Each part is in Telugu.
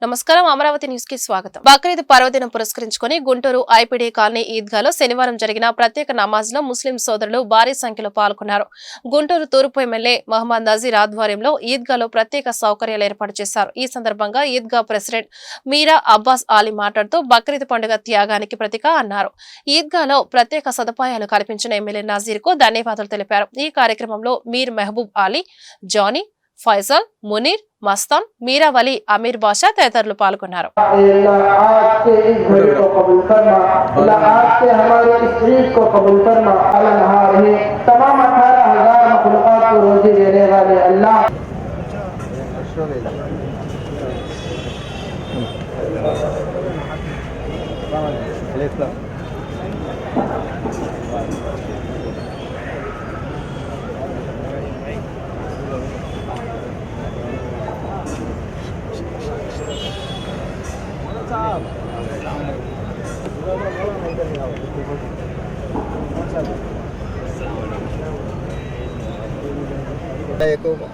నమస్కారం అమరావతి న్యూస్ కి స్వాగతం. బక్రీద్ పర్వదినం పురస్కరించుకుని గుంటూరు ఐపీడీ కాలనీ ఈద్గాలో శనివారం జరిగిన ప్రత్యేక నమాజ్ లో ముస్లిం సోదరులు భారీ సంఖ్యలో పాల్గొన్నారు. గుంటూరు తూర్పు ఎమ్మెల్యే మహమ్మద్ నజీర్ ఆధ్వర్యంలో ఈద్గాలో ప్రత్యేక సౌకర్యాలు ఏర్పాటు చేశారు. ఈ సందర్భంగా ఈద్గా ప్రెసిడెంట్ మీరా అబ్బాస్ ఆలీ మాట్లాడుతూ బక్రీద్ పండుగ త్యాగానికి ప్రతీక అన్నారు. ఈద్గాలో ప్రత్యేక సదుపాయాలు కల్పించిన ఎమ్మెల్యే నజీర్ కు ధన్యవాదాలు తెలిపారు. ఈ కార్యక్రమంలో మీర్ మెహబూబ్ అలీ, జానీ, ఫైజల్, మునీర్, మస్తాన్, మీరా వలి, అమీర్ బాషా తదితరులు పాల్గొన్నారు.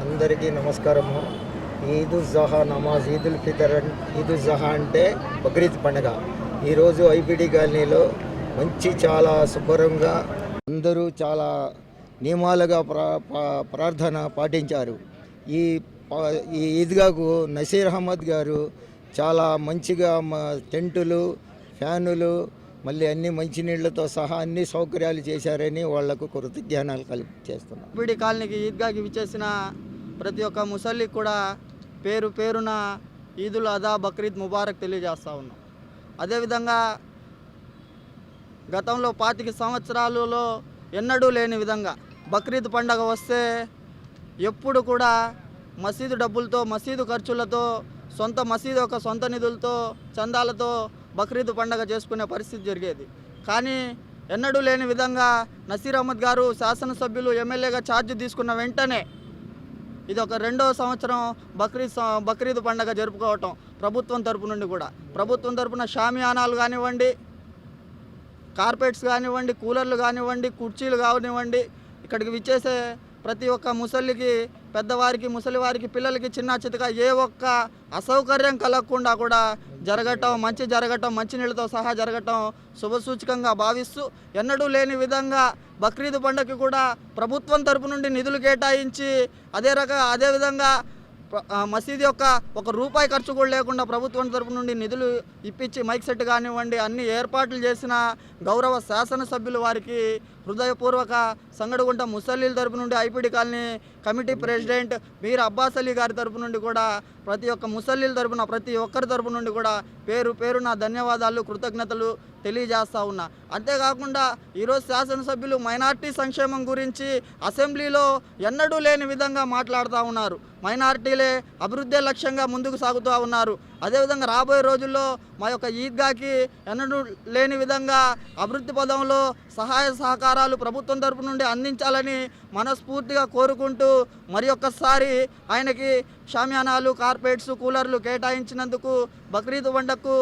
అందరికీ నమస్కారము. ఈదుల్ జహా నమాజ్, ఈదుల్ ఫితర్, ఈదుల్ జహా అంటే బక్రీద్ పండుగ. ఈరోజు ఐపీడీ కాలనీలో చాలా శుభ్రంగా అందరూ చాలా నియమాలుగా ప్రార్థన పాటించారు. ఈ ఈద్గాకు నసీర్ అహ్మద్ గారు చాలా మంచిగా టెంటులు, ఫ్యానులు, మళ్ళీ అన్ని మంచినీళ్లతో సహా అన్ని సౌకర్యాలు చేశారని వాళ్లకు కృతజ్ఞతలు చేస్తున్నాం. ఐపీడీ కాలనీకి ఈద్గాకి విచ్చేసిన ప్రతి ఒక్క ముసల్లికి కూడా పేరు పేరున ఈదుల్ అదా, బక్రీద్ ముబారక్ తెలియజేస్తూ ఉన్నాం. అదేవిధంగా గతంలో 25 సంవత్సరాలలో ఎన్నడూ లేని విధంగా బక్రీద్ పండగ వస్తే ఎప్పుడు కూడా మసీదు డబ్బులతో, మసీదు ఖర్చులతో, సొంత మసీదు యొక్క సొంత నిధులతో, చందాలతో బక్రీద్ పండగ చేసుకునే పరిస్థితి జరిగేది. కానీ ఎన్నడూ లేని విధంగా నసీర్ అహ్మద్ గారు శాసనసభ్యులు ఎమ్మెల్యేగా ఛార్జ్ తీసుకున్న వెంటనే ఇది ఒక 2వ సంవత్సరం బక్రీద్ పండగ జరుపుకోవటం. ప్రభుత్వం తరపు నుండి కూడా, ప్రభుత్వం తరపున షామియానాలు కానివ్వండి, కార్పెట్స్ కానివ్వండి, కూలర్లు కానివ్వండి, కుర్చీలు కానివ్వండి, ఇక్కడికి విచ్చేసే ప్రతి ఒక్క ముసలికి, పెద్దవారికి, ముసలివారికి, పిల్లలకి చిన్న చితక ఏ ఒక్క అసౌకర్యం కలగకుండా కూడా జరగటం, మంచినీళ్ళతో సహా జరగటం శుభసూచకంగా భావిస్తూ ఎన్నడూ లేని విధంగా బక్రీద్ పండుగకి కూడా ప్రభుత్వం తరపు నుండి నిధులు కేటాయించి అదేవిధంగా మసీదు యొక్క ₹1 ఖర్చు కూడా లేకుండా ప్రభుత్వం తరపు నుండి నిధులు ఇప్పించి మైక్ సెట్ కానివ్వండి అన్ని ఏర్పాట్లు చేసిన గౌరవ శాసనసభ్యులు వారికి హృదయపూర్వక సంగడిగుంట ముసల్లీల తరపు నుండి ఐపీడీ కాలనీ కమిటీ ప్రెసిడెంట్ మీర్ అబ్బాస్ అలీ గారి తరపు నుండి కూడా ప్రతి ఒక్క ముసల్లీల తరపున, ప్రతి ఒక్కరి తరపు నుండి కూడా పేరు పేరున ధన్యవాదాలు, కృతజ్ఞతలు తెలియజేస్తూ ఉన్నా. అంతేకాకుండా ఈరోజు శాసనసభ్యులు మైనార్టీ సంక్షేమం గురించి అసెంబ్లీలో ఎన్నడూ లేని విధంగా మాట్లాడుతూ ఉన్నారు. మైనార్టీలే అభివృద్ధి లక్ష్యంగా ముందుకు సాగుతూ ఉన్నారు. అదేవిధంగా రాబోయే రోజుల్లో మా యొక్క ఈద్గాకి ఎన్నడూ లేని విధంగా అభివృద్ధి పదంలో సహాయ సహకారాలు ప్రభుత్వం తరపు నుండి అందించాలని మనస్ఫూర్తిగా కోరుకుంటూ మరి ఒక్కసారి ఆయనకి షామియానాలు, కార్పెట్స్, కూలర్లు కేటాయించినందుకు, బక్రీద్ పండగకు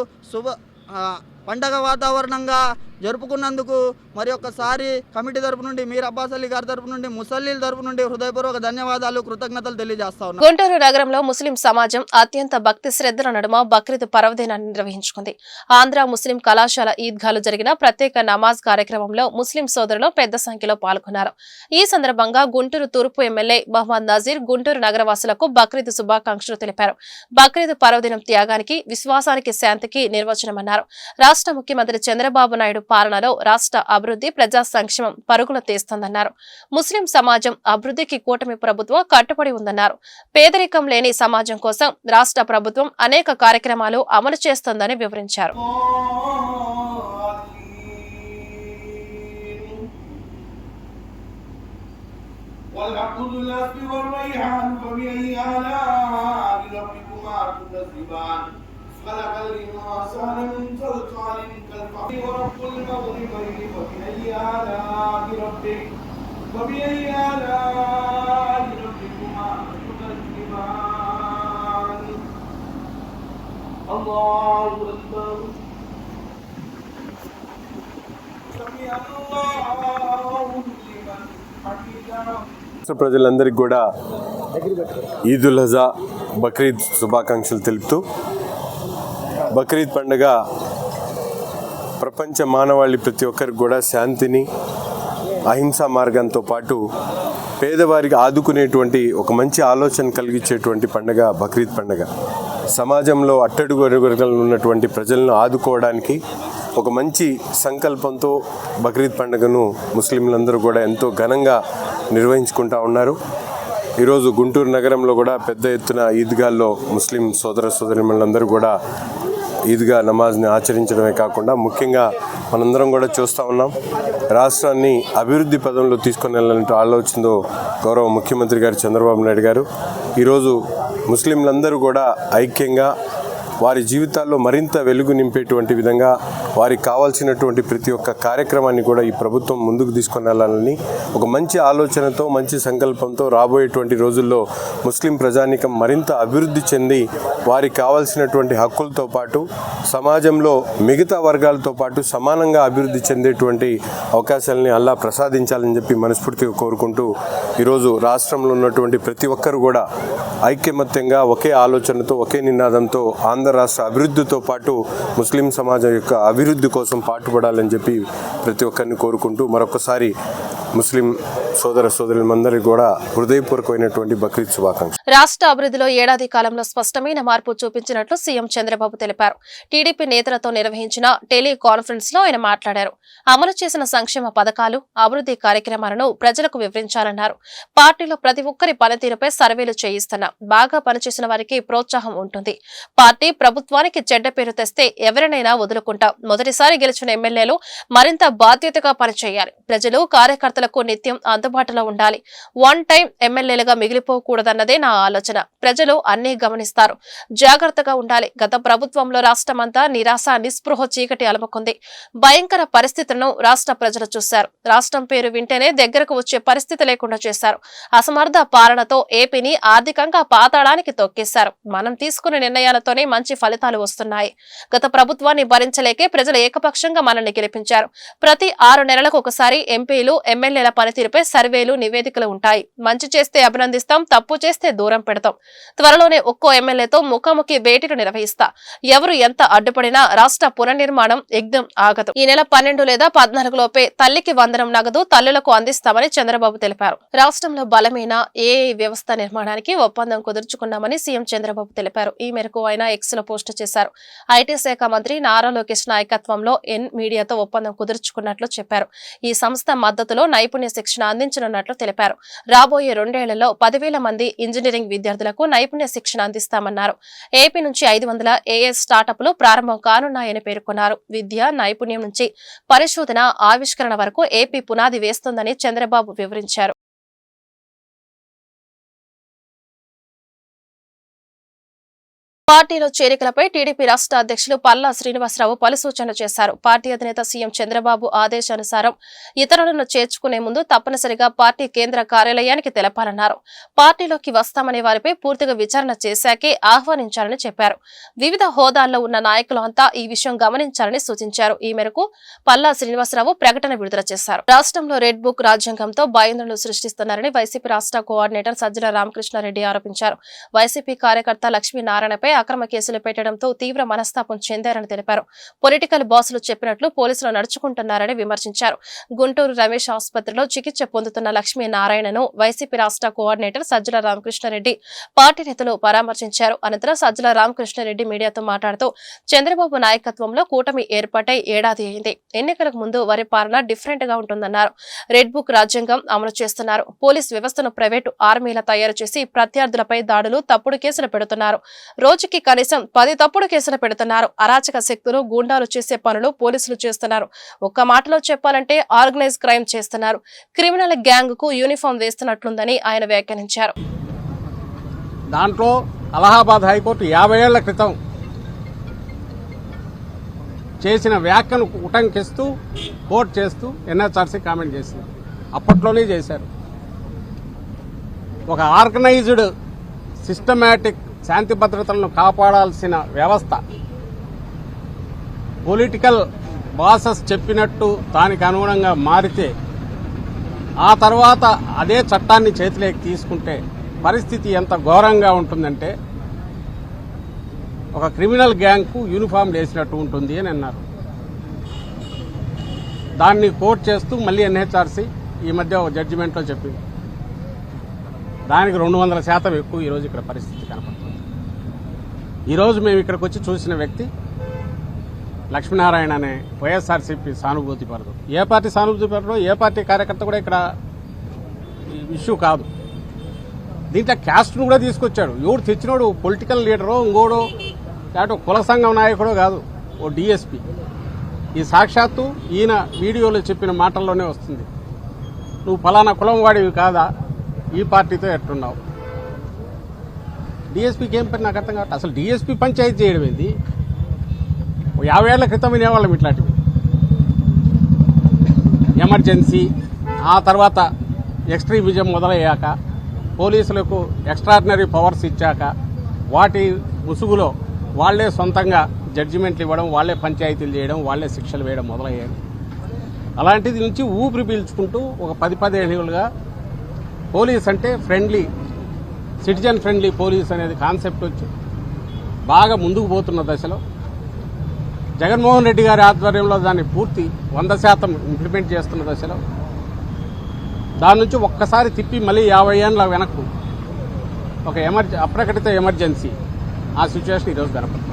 పండగ వాతావరణంగా జరుపుకున్నందుకు మరి ఒక్కసారి కమిటీ తరపు నుండి, మీర్ అబ్బాస్ అలీ గారి తరపు నుండి, ముసల్లీల తరపు నుండి హృదయపూర్వక ధన్యవాదాలు, కృతజ్ఞతలు తెలియజేస్తా ఉన్నాను. గుంటూరు నగరంలో ముస్లిం సమాజం అత్యంత భక్తి శ్రద్ధల నడుమ బక్రీద్ పర్వదినాన్ని నిర్వహించుకుంది. ఆంధ్ర ముస్లిం కళాశాల ఈద్గాలో జరిగిన ప్రత్యేక నమాజ్ కార్యక్రమంలో ముస్లిం సోదరులు పెద్ద సంఖ్యలో పాల్గొన్నారు. ఈ సందర్భంగా గుంటూరు తూర్పు ఎమ్మెల్యే మహమ్మద్ నజీర్ గుంటూరు నగరవాసులకు బక్రీద్ శుభాకాంక్షలు తెలిపారు. బక్రీద్ పర్వదినం త్యాగానికి, విశ్వాసానికి, శాంతికి నిర్వచనమన్నారు. రాష్ట్ర ముఖ్యమంత్రి చంద్రబాబు నాయుడు పాలనలో రాష్ట్ర అభివృద్ధి, ప్రజా సంక్షేమం పరుగులు తీస్తోందన్నారు. ముస్లిం సమాజం అభివృద్ధికి కూటమి ప్రభుత్వం కట్టుబడి ఉందన్నారు. పేదరికం లేని సమాజం కోసం రాష్ట్ర ప్రభుత్వం అనేక కార్యక్రమాలు అమలు చేస్తోందని వివరించారు. خلق الإنسان من صلصال كالفخار ورب المغربين فبأي آلاء ربكما تكذبان الله أكبر سمع الله لمن حمده. ప్రజలందరికీ కూడా ఈదుల్ అజా, బక్రీద్ శుభాకాంక్షలు తెలుపుతూ బక్రీద్ పండుగ ప్రపంచ మానవాళి ప్రతి ఒక్కరికి కూడా శాంతిని, అహింసా మార్గంతో పాటు పేదవారికి ఆదుకునేటువంటి ఒక మంచి ఆలోచన కలిగించేటువంటి పండుగ బక్రీద్ పండుగ. సమాజంలో అట్టడుగు వర్గాల్లో ఉన్నటువంటి ప్రజలను ఆదుకోవడానికి ఒక మంచి సంకల్పంతో బక్రీద్ పండుగను ముస్లింలందరూ కూడా ఎంతో ఘనంగా నిర్వహించుకుంటూ ఉన్నారు. ఈరోజు గుంటూరు నగరంలో కూడా పెద్ద ఎత్తున ఈద్గాల్లో ముస్లిం సోదర సోదరీమణులందరూ కూడా ఈద్గా నమాజ్ని ఆచరించడమే కాకుండా ముఖ్యంగా మనందరం కూడా చూస్తూ ఉన్నాం, రాష్ట్రాన్ని అభివృద్ధి పదంలో తీసుకొని వెళ్ళాలంటూ ఆలోచనతో గౌరవ ముఖ్యమంత్రి గారు చంద్రబాబు నాయుడు గారు ఈరోజు ముస్లింలందరూ కూడా ఐక్యంగా వారి జీవితాల్లో మరింత వెలుగు నింపేటువంటి విధంగా వారికి కావాల్సినటువంటి ప్రతి ఒక్క కార్యక్రమాన్ని కూడా ఈ ప్రభుత్వం ముందుకు తీసుకొని వెళ్ళాలని ఒక మంచి ఆలోచనతో, మంచి సంకల్పంతో రాబోయేటువంటి రోజుల్లో ముస్లిం ప్రజానీకం మరింత అభివృద్ధి చెంది వారికి కావాల్సినటువంటి హక్కులతో పాటు సమాజంలో మిగతా వర్గాలతో పాటు సమానంగా అభివృద్ధి చెందేటువంటి అవకాశాలని అల్లా ప్రసాదించాలని చెప్పి మనస్ఫూర్తిగా కోరుకుంటూ ఈరోజు రాష్ట్రంలో ఉన్నటువంటి ప్రతి ఒక్కరు కూడా ఐక్యమత్యంగా ఒకే ఆలోచనతో, ఒకే నినాదంతో ఆంధ్ర రాష్ట్ర అభివృద్ధితో పాటు ముస్లిం సమాజం యొక్క అభివృద్ధి కోసం పాటుపడాలని చెప్పి ప్రతి ఒక్కరిని కోరుకుంటూ మరొకసారి ముస్లిం సోదర సోదరులందరికీ కూడా హృదయపూర్వకమైనటువంటి బక్రీద్ శుభాకాంక్షలు. రాష్ట్ర అభివృద్ధిలో ఏడాది కాలంలో స్పష్టమైన మార్పు చూపించినట్లు సీఎం చంద్రబాబు తెలిపారు. టీడీపీ నేతలతో నిర్వహించిన టెలికాన్ఫరెన్స్ లో ఆయన మాట్లాడారు. అమలు చేసిన సంక్షేమ పథకాలు, అభివృద్ధి కార్యక్రమాలను ప్రజలకు వివరించాలన్నారు. పార్టీలో ప్రతి ఒక్కరి పనితీరుపై సర్వేలు చేయిస్తున్నా బాగా పనిచేసిన వారికి ప్రోత్సాహం ఉంటుంది. పార్టీ ప్రభుత్వానికి చెడ్డ పేరు తెస్తే ఎవరినైనా వదులుకుంటాం. మొదటిసారి గెలిచిన ఎమ్మెల్యేలు మరింత బాధ్యతగా పనిచేయాలి. ప్రజలు, కార్యకర్తలకు నిత్యం అందుబాటులో ఉండాలి. వన్ టైం ఎమ్మెల్యేలుగా మిగిలిపోకూడదన్నదే నా ఆలోచన. ప్రజలు అన్నీ గమనిస్తారు. జాగ్రత్తగా ఉండాలి. గత ప్రభుత్వంలో రాష్ట్రమంతా నిరాశ, నిస్పృహ చీకటి అలముకుంది. భయంకర పరిస్థితులను రాష్ట్ర ప్రజలు చూశారు. రాష్ట్రం పేరు వింటేనే దగ్గరకు వచ్చే పరిస్థితి లేకుండా చేశారు. అసమర్థ పాలనతో ఏపీని ఆర్థికంగా పాతాళానికి తొక్కేశారు. మనం తీసుకున్న నిర్ణయాలతోనే మంచి ఫలితాలు వస్తున్నాయి. గత ప్రభుత్వాన్ని భరించలేకే ప్రజలు ఏకపక్షంగా మనల్ని గెలిపించారు. ప్రతి 6 నెలలకు ఒకసారి ఎంపీలు, ఎమ్మెల్యేల పనితీరుపై సర్వేలు, నివేదికలు ఉంటాయి. మంచి చేస్తే అభినందిస్తాం, తప్పు చేస్తే దూరం పెడతాం. త్వరలోనే ఒక్కో ఎమ్మెల్యేతో ముఖాముఖి భేటీలు నిర్వహిస్తా. ఎవరు ఎంత అడ్డుపడినా రాష్ట్ర పునర్నిర్మాణం యజ్ఞం ఆగదు. ఈ నెల 12 లేదా 14 లోపే తల్లికి వందనం నగదు తల్లులకు అందిస్తామని చంద్రబాబు తెలిపారు. రాష్ట్రంలో బలమైన ఏఐ వ్యవస్థ నిర్మాణానికి ఒప్పందం కుదుర్చుకున్నామని సీఎం చంద్రబాబు తెలిపారు. ఈ మేరకు ఆయన ఎక్స్ లో పోస్టు చేశారు. ఐటీ శాఖ మంత్రి నారా లోకేష్ నాయకత్వంలో ఎన్ మీడియాతో ఒప్పందం కుదుర్చుకున్నట్లు చెప్పారు. ఈ సంస్థ మద్దతులో నైపుణ్య శిక్షణ అందించనున్నట్లు తెలిపారు. రాబోయే 2 ఏళ్లలో 10,000 మంది ఇంజనీరింగ్ విద్యార్థులకు నైపుణ్య శిక్షణ అందిస్తామన్నారు. ఏపీ నుంచి 500 ఏఐ స్టార్టప్లు ప్రారంభం కానున్నాయని పేర్కొన్నారు. విద్య, నైపుణ్యం నుంచి పరిశోధన, ఆవిష్కరణ వరకు ఏపీ పునాది వేస్తోందని చంద్రబాబు వివరించారు. పార్టీలో చేరికలపై టీడీపీ రాష్ట్ర అధ్యక్షులు పల్లా శ్రీనివాసరావు పలు సూచనలు చేశారు. పార్టీ అధినేత సీఎం చంద్రబాబు ఆదేశానుసారం ఇతరులను చేర్చుకునే ముందు తప్పనిసరిగా పార్టీ కేంద్ర కార్యాలయానికి తెలపాలన్నారు. పార్టీలోకి వస్తామనే వారిపై పూర్తిగా విచారణ చేశాకే ఆహ్వానించాలని చెప్పారు. వివిధ హోదాల్లో ఉన్న నాయకులు అంతా ఈ విషయం గమనించాలని సూచించారు. ఈ మేరకు పల్లా శ్రీనివాసరావు ప్రకటన విడుదల చేశారు. రాష్ట్రంలో రెడ్ బుక్ రాజ్యాంగంతో భయాందోళనలు సృష్టిస్తున్నారని వైసీపీ రాష్ట్ర కోఆర్డినేటర్ సజ్జల రామకృష్ణారెడ్డి ఆరోపించారు. వైసీపీ కార్యకర్త లక్ష్మీనారాయణపై అక్రమ కేసులు పెట్టడంతో తీవ్ర మనస్తాపం చెందారని తెలిపారు. పొలిటికల్ బాసులు చెప్పినట్లు పోలీసులు నడుచుకుంటున్నారని విమర్శించారు. గుంటూరు రమేష్ ఆసుపత్రిలో చికిత్స పొందుతున్న లక్ష్మీనారాయణను వైసీపీ రాష్ట్ర కోఆర్డినేటర్ సజ్జల రామకృష్ణారెడ్డి పార్టీ నేతలు పరామర్శించారు. అనంతరం సజ్జల రామకృష్ణారెడ్డి మీడియాతో మాట్లాడుతూ చంద్రబాబు నాయకత్వంలో కూటమి ఏర్పాటై ఏడాది అయింది. ఎన్నికలకు ముందు వారి పాలన డిఫరెంట్ గా ఉంటుందన్నారు. రెడ్ బుక్ రాజ్యాంగం అమలు చేస్తున్నారు. పోలీస్ వ్యవస్థను ప్రైవేటు ఆర్మీల తయారు చేసి ప్రత్యర్థులపై దాడులు, తప్పుడు కేసులు పెడుతున్నారు. రోజుకి కనీసం 10 తప్పుడు కేసులు పెడుతున్నారు. అరాచక శక్తులు, గూండాలు చేసే పనులు పోలీసులు చేస్తున్నారు. ఒక్క మాటలో చెప్పాలంటే ఆర్గనైజ్ క్రైమ్ చేస్తున్నారు. క్రిమినల్ గ్యాంగ్ కు యూనిఫామ్ వేస్తున్నట్లుందని ఆయన వ్యాఖ్యానించారు. దాంట్లో అలహాబాద్ హైకోర్టు 50 ఏళ్ల క్రితం చేసిన వ్యాఖ్యను ఉటంకిస్తూ కోర్టు చేస్తూ ఎన్హెచ్ఆర్సీ కామెంట్ చేసింది. అప్పట్లోనే చేశారు. ఒక ఆర్గనైజ్డ్ సిస్టమాటిక్ శాంతి భద్రతలను కాపాడాల్సిన వ్యవస్థ పొలిటికల్ బాసెస్ చెప్పినట్టు దానికి అనుగుణంగా మారితే ఆ తర్వాత అదే చట్టాన్ని చేతిలోకి తీసుకుంటే పరిస్థితి ఎంత ఘోరంగా ఉంటుందంటే ఒక క్రిమినల్ గ్యాంగ్కు యూనిఫామ్ వేసినట్టు ఉంటుంది అని అన్నారు. దాన్ని కోర్టు చేస్తూ మళ్ళీ ఎన్హెచ్ఆర్సీ ఈ మధ్య ఒక జడ్జిమెంట్లో చెప్పింది. దానికి 200% ఎక్కువ ఈరోజు ఇక్కడ పరిస్థితి కనపడుతుంది. ఈరోజు మేము ఇక్కడికి వచ్చి చూసిన వ్యక్తి లక్ష్మీనారాయణ అనే వైఎస్ఆర్సీపీ సానుభూతి పరదు. ఏ పార్టీ సానుభూతి పరదో ఏ పార్టీ కార్యకర్త కూడా ఇక్కడ ఇష్యూ కాదు. దీంట్లో క్యాస్ట్ను కూడా తీసుకొచ్చాడు. ఎవడు తెచ్చినోడు పొలిటికల్ లీడరో ఇంకోడో లేకపోతే కుల సంఘం నాయకుడో కాదు, ఓ డిఎస్పీ. ఈ సాక్షాత్తు ఈయన వీడియోలో చెప్పిన మాటల్లోనే వస్తుంది. నువ్వు ఫలానా కులం వాడివి కాదా, ఈ పార్టీతో ఎట్టున్నావు. డిఎస్పీకి ఏం పని నాకు అర్థం కావట్లేదు. అసలు డిఎస్పీ పంచాయతీ చేయడం ఏంది? 50 ఏళ్ల క్రితం వినేవాళ్ళం ఇట్లాంటివి. ఎమర్జెన్సీ, ఆ తర్వాత ఎక్స్ట్రీమిజం మొదలయ్యాక, పోలీసులకు ఎక్స్ట్రాడినరీ పవర్స్ ఇచ్చాక, వాటి ముసుగులో వాళ్లే సొంతంగా జడ్జిమెంట్లు ఇవ్వడం, వాళ్లే పంచాయతీలు చేయడం, వాళ్లే శిక్షలు వేయడం మొదలయ్యాయి. అలాంటిది నుంచి ఊపిరి పీల్చుకుంటూ ఒక 10-15 ఏళ్ళుగా పోలీస్ అంటే ఫ్రెండ్లీ, సిటిజన్ ఫ్రెండ్లీ పోలీస్ అనేది కాన్సెప్ట్ వచ్చి బాగా ముందుకు పోతున్న దశలో జగన్మోహన్ రెడ్డి గారి ఆధ్వర్యంలో దాన్ని పూర్తి 100% ఇంప్లిమెంట్ చేస్తున్న దశలో దాని నుంచి ఒక్కసారి తిప్పి మళ్ళీ 50 ఏళ్ళ వెనక్కు ఒక అప్రకటిత ఎమర్జెన్సీ, ఆ సిచ్యువేషన్ ఈరోజు కనపడుతుంది.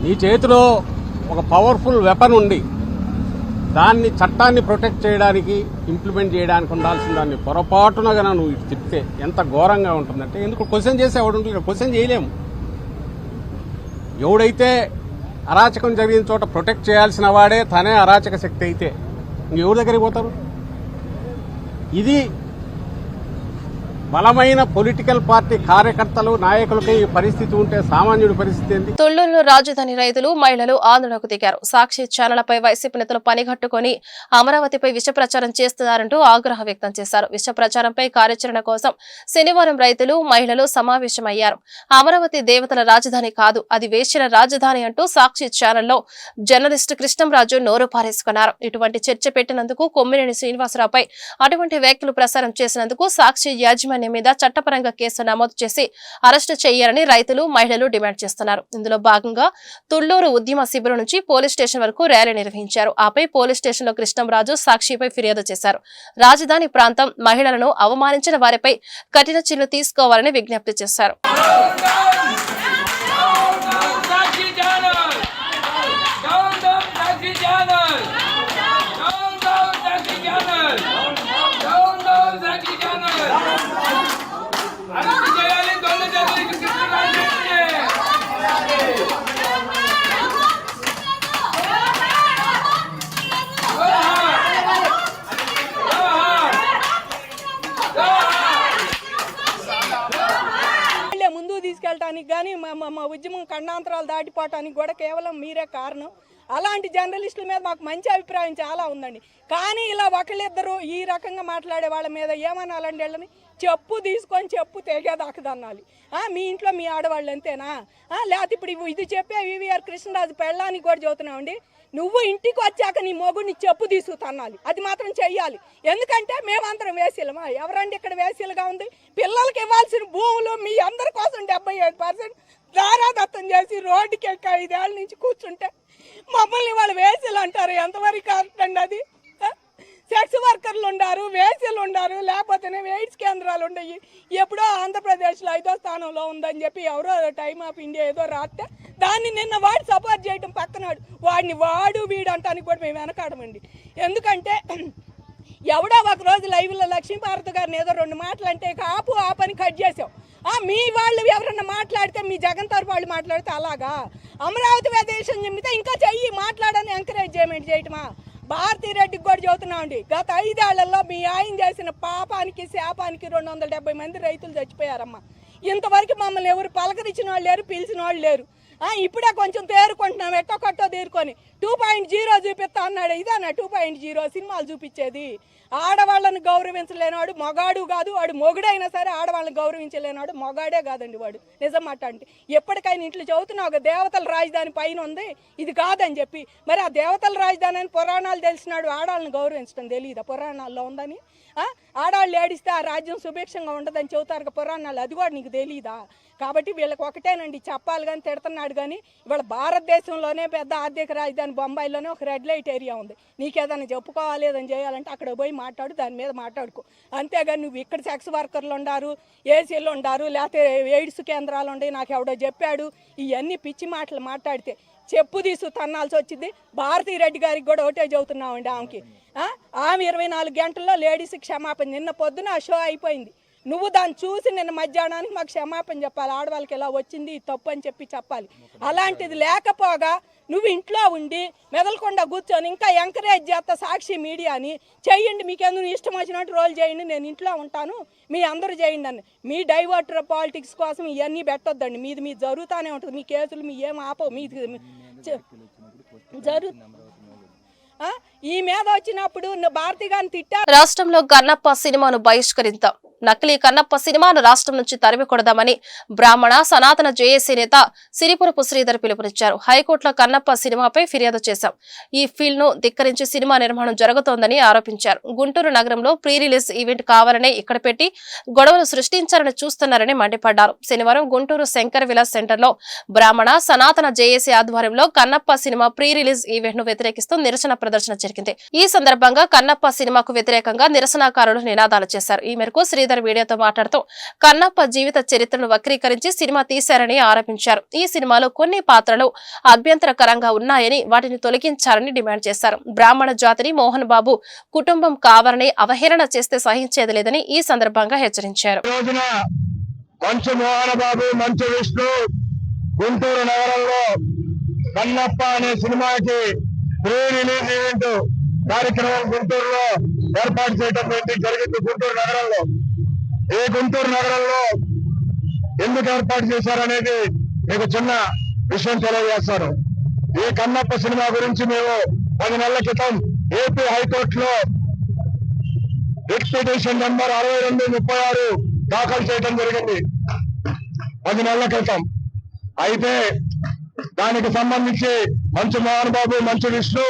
నీ చేతిలో ఒక పవర్ఫుల్ వెపన్ ఉండి దాన్ని చట్టాన్ని ప్రొటెక్ట్ చేయడానికి, ఇంప్లిమెంట్ చేయడానికి ఉండాల్సిన దాన్ని పొరపాటున కన్నా నువ్వు ఇటు తిప్పితే ఎంత ఘోరంగా ఉంటుందంటే, ఎందుకు క్వశ్చన్ చేసేవాడు ఇక్కడ క్వశ్చన్ చేయలేము. ఎవడైతే అరాచకం జరిగిన చోట ప్రొటెక్ట్ చేయాల్సిన వాడే తనే అరాచక శక్తి అయితే ఇంకెవరి దగ్గరికి పోతారు? ఇది బలమైన పొలిటికల్ పార్టీ కార్యకర్తలు, నాయకులకి ఈ పరిస్థితి ఉంటే సామాన్యుడి పరిస్థితి ఏంటి? తుళ్లూరులో రాజధాని రైతులు, మహిళలు ఆందోళనకు దిగారు. సాక్షి ఛానళ్లపై వైసీపీ నేతలు పనిగట్టుకుని అమరావతిపై విష ప్రచారం చేస్తున్నారంటూ ఆగ్రహం వ్యక్తం చేశారు. విష ప్రచారంపై కార్యాచరణ కోసం శనివారం రైతులు, మహిళలు సమావేశమయ్యారు. అమరావతి దేవతల రాజధాని కాదు, అది వేశ్యల రాజధాని అంటూ సాక్షి ఛానల్లో జర్నలిస్టు కృష్ణంరాజు నోరు పారేసుకున్నారు. ఇటువంటి చర్చ పెట్టినందుకు కొమ్మినేని శ్రీనివాసరావుపై అటువంటి వ్యాఖ్యలు ప్రసారం చేసినందుకు సాక్షి యాజమాన్యం మీద చట్టపరంగా కేసు నమోదు చేసి అరెస్టు చేయాలని రైతులు, మహిళలు డిమాండ్ చేస్తున్నారు. ఇందులో భాగంగా తుళ్లూరు ఉద్యమ శిబిరం నుంచి పోలీస్ స్టేషన్ వరకు ర్యాలీ నిర్వహించారు. ఆపై పోలీస్ స్టేషన్ లో కృష్ణంరాజు సాక్షిపై ఫిర్యాదు చేశారు. రాజధాని ప్రాంతం మహిళలను అవమానించిన వారిపై కఠిన చర్యలు తీసుకోవాలని విజ్ఞప్తి చేశారు. తీసుకెళ్ళటానికి కానీ మా ఉద్యమం ఖండాంతరాలు దాటిపోవటానికి కూడా కేవలం మీరే కారణం. అలాంటి జర్నలిస్టుల మీద మాకు మంచి అభిప్రాయం చాలా ఉందండి. కానీ ఇలా ఒకళ్ళిద్దరు ఈ రకంగా మాట్లాడే వాళ్ళ మీద ఏమనాలండి? వాళ్ళని చెప్పు తీసుకొని చెప్పు తెగేదాకదన్నాలి. మీ ఇంట్లో మీ ఆడవాళ్ళు అంతేనా? లేకపోతే ఇప్పుడు ఇది చెప్పే వివిఆర్ కృష్ణరాజు పెళ్ళానికి కూడా చెబుతున్నామండి, నువ్వు ఇంటికి వచ్చాక నీ మొగుడిని చెప్పు తీసుకుతన్నాలి. అది మాత్రం చెయ్యాలి. ఎందుకంటే మేమందరం వేసీలమా? ఎవరండి ఇక్కడ వేసీలుగా ఉంది? పిల్లలకి ఇవ్వాల్సిన భూములు మీ అందరి కోసం 75% దారాదత్తం చేసి రోడ్డుకి ఎక్క 5 ఏళ్ళ నుంచి కూర్చుంటే మమ్మల్ని వాళ్ళు వేసీలు అంటారు. ఎంతవరకు కరెక్ట్ అండి అది? సెక్స్ వర్కర్లు ఉన్నారు, వేసీలు ఉన్నారు, లేకపోతేనే ఎయిడ్స్ కేంద్రాలు ఉన్నాయి. ఎప్పుడో ఆంధ్రప్రదేశ్లో 5వ స్థానంలో ఉందని చెప్పి ఎవరో టైమ్ ఆఫ్ ఇండియా ఏదో రాస్తే దాన్ని నిన్న వాడు సపోర్ట్ చేయడం పక్కనాడు. వాడిని వాడు వీడు అంటానికి కూడా మేము వెనకాడమండి. ఎందుకంటే ఎవడో ఒక రోజు లైవ్లో లక్ష్మీభారతి గారిని ఏదో 2 మాటలు అంటే ఆపు ఆ పని కట్ చేసాం. మీ వాళ్ళు ఎవరన్నా మాట్లాడితే, మీ జగన్ తరఫు వాళ్ళు మాట్లాడితే అలాగా అమరావతి ప్రదేశం చెప్తే ఇంకా చెయ్యి మాట్లాడని ఎంకరేజ్ చేయటమా? భారతీరెడ్డికి కూడా చెబుతున్నామండి, గత 5 ఏళ్లలో మీ ఆయన చేసిన పాపానికి శాపానికి 270 మంది రైతులు చచ్చిపోయారమ్మా. ఇంతవరకు మమ్మల్ని ఎవరు పలకరించిన వాళ్ళు లేరు, పిలిచిన వాళ్ళు లేరు. ఇప్పుడే కొంచెం తేరుకుంటున్నాం, ఎట్టొక్కట్టో తేరుకొని 2.0 చూపిస్తా అన్నాడు. ఇదేనా 2.0 సినిమాలు చూపించేది? ఆడవాళ్ళని గౌరవించలేనాడు మగాడు కాదు, వాడు మొగుడైనా సరే ఆడవాళ్ళని గౌరవించలేనాడు మొగాడే కాదండి వాడు. నిజం మాట అంటే ఎప్పటికైనా ఇంట్లో చదువుతున్నావు ఒక దేవతల రాజధాని పైన ఉంది, ఇది కాదని చెప్పి. మరి ఆ దేవతల రాజధాని అని పురాణాలు తెలిసినాడు, ఆడవాళ్ళని గౌరవించడం తెలియదా పురాణాల్లో ఉందని? ఆడవాళ్ళు ఏడిస్తే ఆ రాజ్యం సుభిక్షంగా ఉండదని చెబుతారు పురాణాలు, అది కూడా నీకు తెలియదా? కాబట్టి వీళ్ళకి ఒకటేనండి చెప్పాలి కానీ తిడుతున్నాడు కానీ, ఇవాళ భారతదేశంలోనే పెద్ద ఆర్థిక రాజధాని బొంబాయిలోనే ఒక రెడ్ లైట్ ఏరియా ఉంది. నీకేదైనా చెప్పుకోవాలి ఏదని చేయాలంటే అక్కడ పోయి మాట్లాడు, దాని మీద మాట్లాడుకో. అంతేగాని నువ్వు ఇక్కడ సెక్స్ వర్కర్లు ఉండారు, ఏసీలు ఉండారు, లేకపోతే ఎయిడ్స్ కేంద్రాలు ఉండే నాకు ఎవడో చెప్పాడు, ఇవన్నీ పిచ్చి మాటలు మాట్లాడితే చెప్పు తీసు తన్నాల్సి వచ్చింది. భారతీ రెడ్డి గారికి కూడా ఒకటే చెబుతున్నామండి ఆమెకి. ఆమె 24 గంటల్లో లేడీస్కి క్షమాపణ. నిన్న పొద్దున ఆ షో అయిపోయింది, నువ్వు దాన్ని చూసి నిన్న మధ్యాహ్నానికి మాకు క్షమాపణ చెప్పాలి. ఆడవాళ్ళకి ఎలా వచ్చింది తప్పు అని చెప్పాలి. అలాంటిది లేకపోగా నువ్వు ఇంట్లో ఉండి మెదలకుండా కూర్చొని ఇంకా ఎంకరేజ్ చేస్తా సాక్షి మీడియాని చెయ్యండి, మీకెందుకు ఇష్టం వచ్చినట్టు రోల్ చేయండి, నేను ఇంట్లో ఉంటాను మీ అందరూ చేయండి అని. మీ డైవర్టర్ పాలిటిక్స్ కోసం ఇవన్నీ పెట్టొద్దండి. మీది జరుగుతూనే ఉంటుంది, మీ కేసులు మీ ఏం ఆపవు, మీది ఈ మీద వచ్చినప్పుడు భారతి గారిని తిట్టారు. రాష్ట్రంలో కన్నప్ప సినిమాను బహిష్కరిద్దాం, నకిలీ కన్నప్ప సినిమాను రాష్ట్రం నుంచి తరిమికొడదామని బ్రాహ్మణ సనాతన జేఏసీ నేత సిరిపురపు శ్రీధర్ పిలుపునిచ్చారు. హైకోర్టులో కన్నప్ప సినిమాపై ఫిర్యాదు చేశాం, ఈ ఫీల్డ్ ను ధిక్కరించి సినిమా నిర్మాణం జరుగుతోందని ఆరోపించారు. గుంటూరు నగరంలో ప్రీ రిలీజ్ ఈవెంట్ కావాలని ఇక్కడ పెట్టి గొడవలు సృష్టించాలని చూస్తున్నారని మండిపడ్డారు. శనివారం గుంటూరు శంకర్ విలాస్ సెంటర్ లో బ్రాహ్మణ సనాతన జేఏసీ ఆధ్వర్యంలో Kannappa cinema pre release event ను వ్యతిరేకిస్తూ నిరసన ప్రదర్శన జరిగింది. ఈ సందర్భంగా కన్నప్ప సినిమాకు వ్యతిరేకంగా నిరసనకారులు నినాదాలు చేశారు. ఈ మేరకు శ్రీధర్ మీడియాతో మాట్లాడుతూ కన్నప్ప జీవిత చరిత్రను వక్రీకరించి సినిమా తీశారని ఆరోపించారు. ఈ సినిమాలో కొన్ని పాత్రలు అభ్యంతరకరంగా ఉన్నాయని వాటిని తొలగించాలని డిమాండ్ చేశారు. బ్రాహ్మణ జాతిని మోహన్ బాబు కుటుంబం కావాలని అవహేళన చేస్తే సహించేది లేదని ఈ సందర్భంగా హెచ్చరించారు. మంచు మోహన్ బాబు, మంచు విష్ణు గుంటూరు నగరంలో కన్నప్ప అనే సినిమాకి ప్రీ రిలీజ్ ఈవెంట్ కార్యక్రమం గుంటూరులో ఏర్పాటు చేయడం జరిగింది. గుంటూరు నగరంలో ఈ గుంటూరు నగరంలో ఎందుకు ఏర్పాటు చేశారనేది మీకు చిన్న విషయం తెలియజేస్తాను. ఈ కన్నప్ప సినిమా గురించి మేము 10 నెలల క్రితం ఏపీ హైకోర్టులో రిట్ పిటిషన్ నెంబర్ 6236 దాఖలు చేయడం జరిగింది 10 నెలల క్రితం. అయితే దానికి సంబంధించి మంచు Mohan Babu, Manchu Vishnu,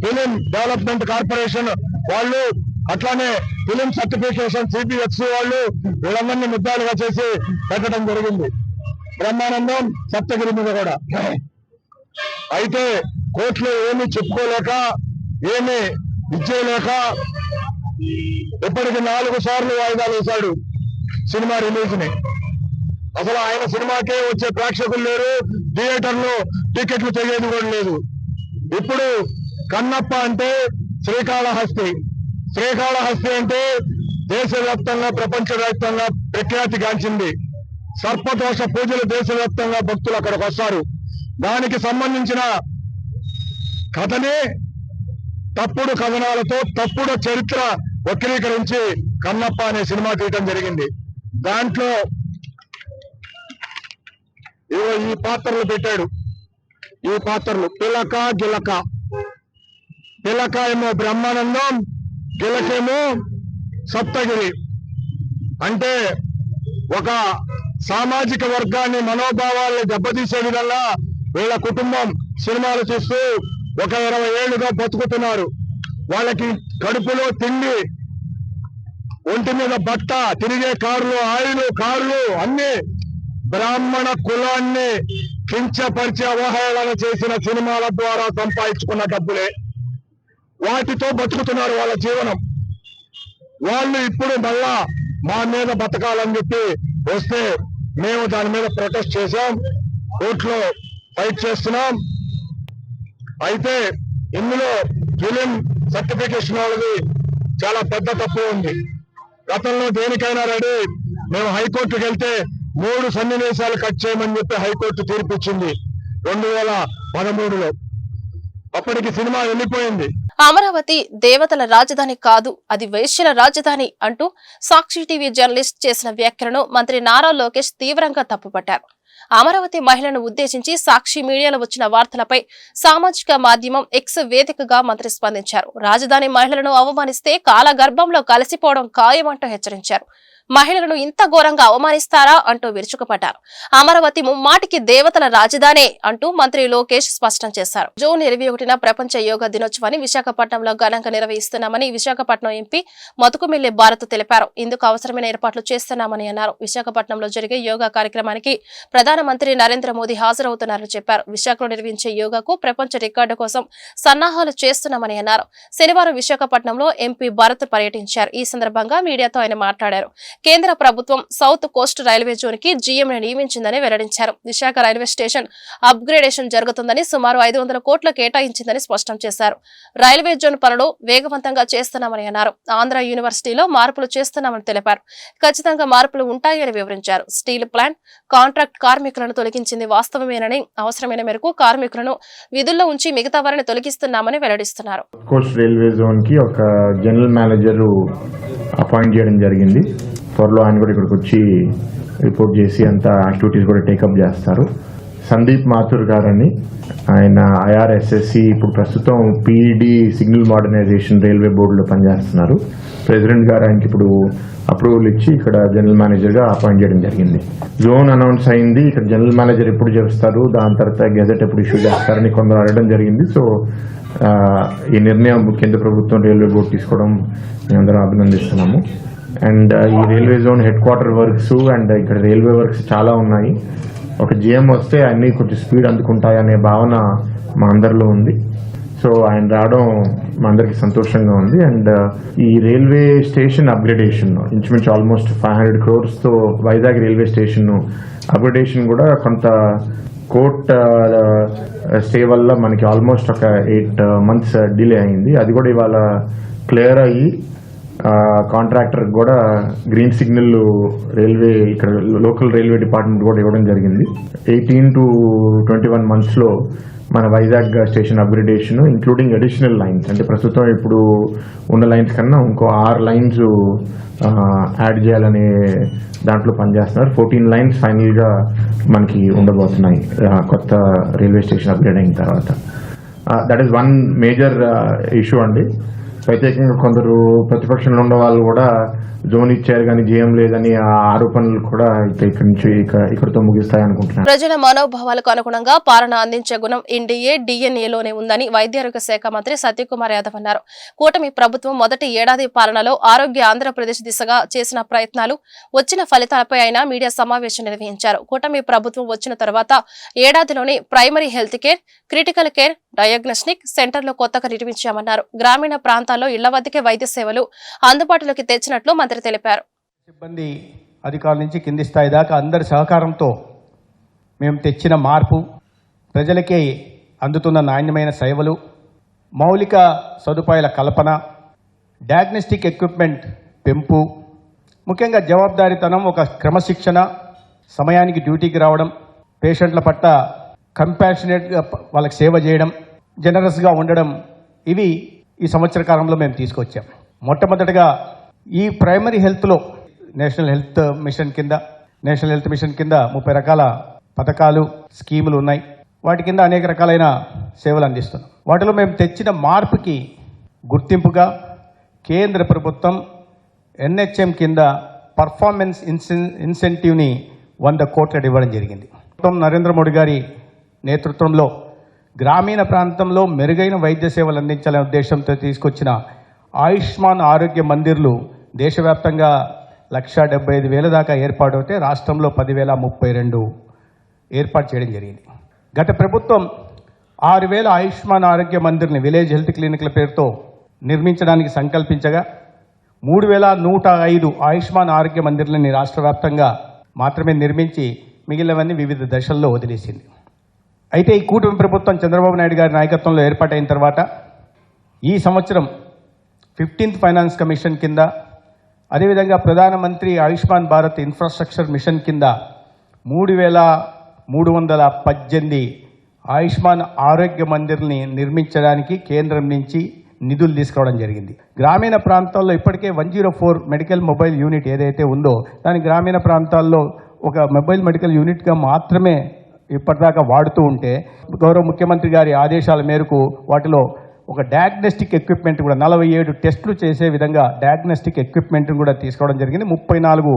film development corporation వాళ్ళు, అట్లానే ఫిలిం సర్టిఫికేషన్ సిబిఎఫ్సి వాళ్ళు వీళ్ళందరినీ ముద్దాలుగా చేసి పెట్టడం జరిగింది. బ్రహ్మానందం, సప్తగిరి మీద కూడా. అయితే కోర్టులో ఏమీ చెప్పుకోలేక, ఏమీ ఇచ్చేయలేక ఇప్పటికి 4 సార్లు వాయిదాలు వేశాడు సినిమా రిలీజ్ ని. అసలు ఆయన సినిమాకే వచ్చే ప్రేక్షకులు లేరు, థియేటర్లో టికెట్లు తెగేది కూడా లేదు. ఇప్పుడు కన్నప్ప అంటే శ్రీకాళహస్తి అంటే దేశవ్యాప్తంగా ప్రపంచవ్యాప్తంగా ప్రఖ్యాతిగాంచింది. సర్పదోష పూజలు దేశవ్యాప్తంగా భక్తులు అక్కడికి వస్తారు. దానికి సంబంధించిన కథనే తప్పుడు కథనాలతో తప్పుడు చరిత్ర వక్రీకరించి కన్నప్ప అనే సినిమా తీయటం జరిగింది. దాంట్లో ఈ పాత్రలు పెట్టాడు. ఈ పాత్రలు పిలక, గిలక. పిలక ఏమో బ్రహ్మానందం, గిలకేమో సప్తగిరి. అంటే ఒక సామాజిక వర్గాన్ని, మనోభావాల్ని దెబ్బతీసే విధంగా వీళ్ళ కుటుంబం సినిమాలు చూస్తూ ఒక 20 ఏళ్లుగా బతుకుతున్నారు. వాళ్ళకి కడుపులో తిండి, ఒంటి మీద బట్ట, తిరిగే కార్లు, ఆయిలు, కార్లు అన్ని బ్రాహ్మణ కులాన్ని కించపరిచి అవహేళన చేసిన సినిమాల ద్వారా సంపాదించుకున్న డబ్బులే. వాటితో బతుకుతున్నారు వాళ్ళ జీవనం. వాళ్ళు ఇప్పుడు మళ్ళా మా మీద బతకాలని చెప్పి వస్తే మేము దాని మీద ప్రొటెస్ట్ చేశాం, కోర్టులో ఫైట్ చేస్తున్నాం. అయితే ఇందులో ఫిలిం సర్టిఫికేషన్ వాళ్ళది చాలా పెద్ద తప్పు ఉంది. గతంలో దేనికైనా రెడీ, మేము హైకోర్టుకు వెళ్తే 3 సన్నివేశాలు కట్ చేయమని చెప్పి హైకోర్టు తీర్పిచ్చింది 2013లో. అప్పటికి సినిమా వెళ్ళిపోయింది. అమరావతి దేవతల రాజధాని కాదు, అది వైశ్యుల రాజధాని అంటూ సాక్షి టీవీ జర్నలిస్ట్ చేసిన వ్యాఖ్యలను మంత్రి నారా లోకేష్ తీవ్రంగా తప్పుపట్టారు. అమరావతి మహిళను ఉద్దేశించి సాక్షి మీడియాలో వచ్చిన వార్తలపై సామాజిక మాధ్యమం ఎక్స్ వేదికగా మంత్రి స్పందించారు. రాజధాని మహిళలను అవమానిస్తే కాలగర్భంలో కలిసిపోవడం ఖాయమంటూ హెచ్చరించారు. మహిళలను ఇంత ఘోరంగా అవమానిస్తారా అంటూ విరుచుకుపడ్డారు. అమరావతి ముమ్మాటికి దేవతల రాజధానే అంటూ మంత్రి లోకేష్ స్పష్టం చేశారు. జూన్ 21న ప్రపంచ యోగా దినోత్సవాన్ని విశాఖపట్నంలో ఘనంగా నిర్వహిస్తున్నామని విశాఖపట్నం ఎంపీ మతుకుమిల్లి భారత్ తెలిపారు. ఇందుకు అవసరమైన ఏర్పాట్లు చేస్తున్నామని అన్నారు. విశాఖపట్నంలో జరిగే యోగా కార్యక్రమానికి ప్రధానమంత్రి నరేంద్ర మోదీ హాజరవుతున్నారని చెప్పారు. విశాఖలో నిర్వహించే యోగాకు ప్రపంచ రికార్డు కోసం సన్నాహాలు చేస్తున్నామని అన్నారు. శనివారం విశాఖపట్నంలో ఎంపీ భారత్ పర్యటించారు. ఈ సందర్భంగా మీడియాతో ఆయన మాట్లాడారు. కేంద్ర ప్రభుత్వం సౌత్ కోస్ట్ రైల్వే జోన్ కి జీఎంని నియమించిందని వెల్లడించారు. విశాఖ రైల్వే స్టేషన్ అప్గ్రేడేషన్ జరుగుతుందని, సుమారు 500 కోట్లు కేటాయించిందని స్పష్టం చేశారు. రైల్వే జోన్ పనులు వేగవంతంగా చేస్తున్నామని అన్నారు. ఆంధ్ర యూనివర్సిటీలో మార్పులు చేస్తున్నామని తెలిపారు. ఖచ్చితంగా మార్పులు ఉంటాయని వివరించారు. స్టీల్ ప్లాంట్ కాంట్రాక్ట్ కార్మికులను తొలగించింది వాస్తవమేనని, అవసరమైన మేరకు కార్మికులను విధుల్లో ఉంచి మిగతా వారిని తొలగిస్తున్నామని వెల్లడిస్తున్నారు. కోస్ట్ రైల్వే జోన్ కి ఒక జనరల్ మేనేజర్ అపాయింట్ చేయడం జరిగింది. త్వరలో ఆయన కూడా ఇక్కడికి వచ్చి రిపోర్ట్ చేసి అంతా యాక్టివిటీస్ కూడా టేకప్ చేస్తారు. సందీప్ మాథూర్ గారని, ఆయన IRSSC ఇప్పుడు ప్రస్తుతం PED సిగ్నల్ మోడర్నైజేషన్ రైల్వే బోర్డులో పనిచేస్తున్నారు. ప్రెసిడెంట్ గారు ఆయనకి ఇప్పుడు అప్రూవల్ ఇచ్చి ఇక్కడ జనరల్ మేనేజర్గా అపాయింట్ చేయడం జరిగింది. జోన్ అనౌన్స్ అయింది, ఇక్కడ జనరల్ మేనేజర్ ఎప్పుడు చేస్తారు, దాని తర్వాత గెజెట్ ఎప్పుడు ఇష్యూ చేస్తారని కొందరు అడగడం జరిగింది. సో ఈ నిర్ణయం కేంద్ర ప్రభుత్వం రైల్వే బోర్డు తీసుకోవడం మేమందరం అభినందిస్తున్నాము. అండ్ ఈ railway zone head quarter works and ఇక్కడ రైల్వే వర్క్స్ చాలా ఉన్నాయి. ఒక GM వస్తే అన్ని కొంచెం స్పీడ్ అందుకుంటాయనే భావన మా అందరిలో ఉంది. సో ఆయన రావడం మా అందరికి సంతోషంగా ఉంది. అండ్ ఈ రైల్వే స్టేషన్ అప్గ్రేడేషన్ ఇంచుమించు almost 500 crores Vizag railway station upgradation కూడా కొంత కోర్ట్ స్టే వల్ల మనకి ఆల్మోస్ట్ ఒక 8 months డిలే అయింది. అది కూడా ఇవాళ క్లియర్ అయ్యి కాంట్రాక్టర్ కూడా గ్రీన్ సిగ్నల్ రైల్వే ఇక్కడ లోకల్ రైల్వే డిపార్ట్మెంట్ కూడా ఇవ్వడం జరిగింది. 18 to 21 months మన Vizag station upgradation including additional lines, అంటే ప్రస్తుతం ఇప్పుడు ఉన్న లైన్స్ కన్నా ఇంకో 6 lines యాడ్ చేయాలనే దాంట్లో పనిచేస్తున్నారు. 14 lines ఫైనల్గా మనకి ఉండబోతున్నాయి కొత్త రైల్వే స్టేషన్ అప్గ్రేడ్ అయిన తర్వాత. That is one major issue అండి. ప్రత్యేకంగా కొందరు ప్రతిపక్షంలో ఉన్న వాళ్ళు కూడా జోన్ ఇచ్చారు కానీ జీఎం లేదని ఆ ఆరోపణలు కూడా ఇక్కడితో ముగిస్తాయి అనుకుంటున్నారు. ప్రజల మనోభావాలకు అనుగుణంగా పాలన అందించే గుణం NDA DNAలోనే ఉందని వైద్యారోగ్య శాఖ మంత్రి సత్యకుమార్ యాదవ్ అన్నారు. కూటమి ప్రభుత్వం మొదటి ఏడాది పాలనలో ఆరోగ్య ఆంధ్రప్రదేశ్ దిశగా చేసిన ప్రయత్నాలు, వచ్చిన ఫలితాలపై ఆయన మీడియా సమావేశం నిర్వహించారు. కూటమి ప్రభుత్వం వచ్చిన తర్వాత ఏడాదిలోనే primary health care, critical care, diagnostic సెంటర్లో కొత్తగా నిర్మించామన్నారు. గ్రామీణ ప్రాంతాల్లో ఇళ్ల వద్దకే వైద్య సేవలు అందుబాటులోకి తెచ్చినట్లు మంత్రి తెలిపారు. సిబ్బంది అధికారుల నుంచి కింది స్థాయి దాకా అందరి సహకారంతో మేము తెచ్చిన మార్పు, ప్రజలకే అందుతున్న నాణ్యమైన సేవలు, మౌలిక సదుపాయాల కల్పన, డయాగ్నోస్టిక్ ఎక్విప్మెంట్ పెంపు, ముఖ్యంగా జవాబుదారీతనం, ఒక క్రమశిక్షణ, సమయానికి డ్యూటీకి రావడం, పేషెంట్ల పట్ల కంపాషనేట్గా వాళ్ళకి సేవ చేయడం, జనరస్గా ఉండడం, ఇవి ఈ సంవత్సర కాలంలో మేము తీసుకొచ్చాం. మొట్టమొదటిగా ఈ ప్రైమరీ హెల్త్లో నేషనల్ హెల్త్ మిషన్ కింద 30 రకాల పథకాలు, స్కీములు ఉన్నాయి. వాటి కింద అనేక రకాలైన సేవలు అందిస్తున్నాం. వాటిలో మేము తెచ్చిన మార్పుకి గుర్తింపుగా కేంద్ర ప్రభుత్వం NHM కింద పర్ఫార్మెన్స్ ఇన్సెంటివ్ని 100 కోట్లు ఇవ్వడం జరిగింది. నరేంద్ర మోడీ గారి నేతృత్వంలో గ్రామీణ ప్రాంతంలో మెరుగైన వైద్య సేవలు అందించాలనే ఉద్దేశంతో తీసుకొచ్చిన ఆయుష్మాన్ ఆరోగ్య మందిర్లు దేశవ్యాప్తంగా 1,75,000 దాకా ఏర్పాటు అవుతే రాష్ట్రంలో 10,032 ఏర్పాటు చేయడం జరిగింది. గత ప్రభుత్వం 6,000 ఆయుష్మాన్ ఆరోగ్య మందిర్ని విలేజ్ హెల్త్ క్లినిక్ల పేరుతో నిర్మించడానికి సంకల్పించగా 3,105 ఆయుష్మాన్ ఆరోగ్య మందిర్లని రాష్ట్ర వ్యాప్తంగా మాత్రమే నిర్మించి మిగిలినవన్నీ వివిధ దశల్లో వదిలేసింది. అయితే ఈ కూటమి ప్రభుత్వం చంద్రబాబు నాయుడు గారి నాయకత్వంలో ఏర్పాటైన తర్వాత ఈ సంవత్సరం 15th ఫైనాన్స్ కమిషన్ కింద, అదేవిధంగా ప్రధానమంత్రి ఆయుష్మాన్ భారత్ ఇన్ఫ్రాస్ట్రక్చర్ మిషన్ కింద 3,318 ఆయుష్మాన్ ఆరోగ్య మందిర్ని నిర్మించడానికి కేంద్రం నుంచి నిధులు తీసుకురావడం జరిగింది. గ్రామీణ ప్రాంతాల్లో ఇప్పటికే 104 మెడికల్ మొబైల్ యూనిట్ ఏదైతే ఉందో దాని గ్రామీణ ప్రాంతాల్లో ఒక మొబైల్ మెడికల్ యూనిట్గా మాత్రమే ఇప్పటిదాకా వాడుతూ ఉంటే గౌరవ ముఖ్యమంత్రి గారి ఆదేశాల మేరకు వాటిలో ఒక డయాగ్నోస్టిక్ ఎక్విప్మెంట్ కూడా 47 టెస్టులు చేసే విధంగా డయాగ్నోస్టిక్ ఎక్విప్మెంట్ కూడా తీసుకోవడం జరిగింది. 34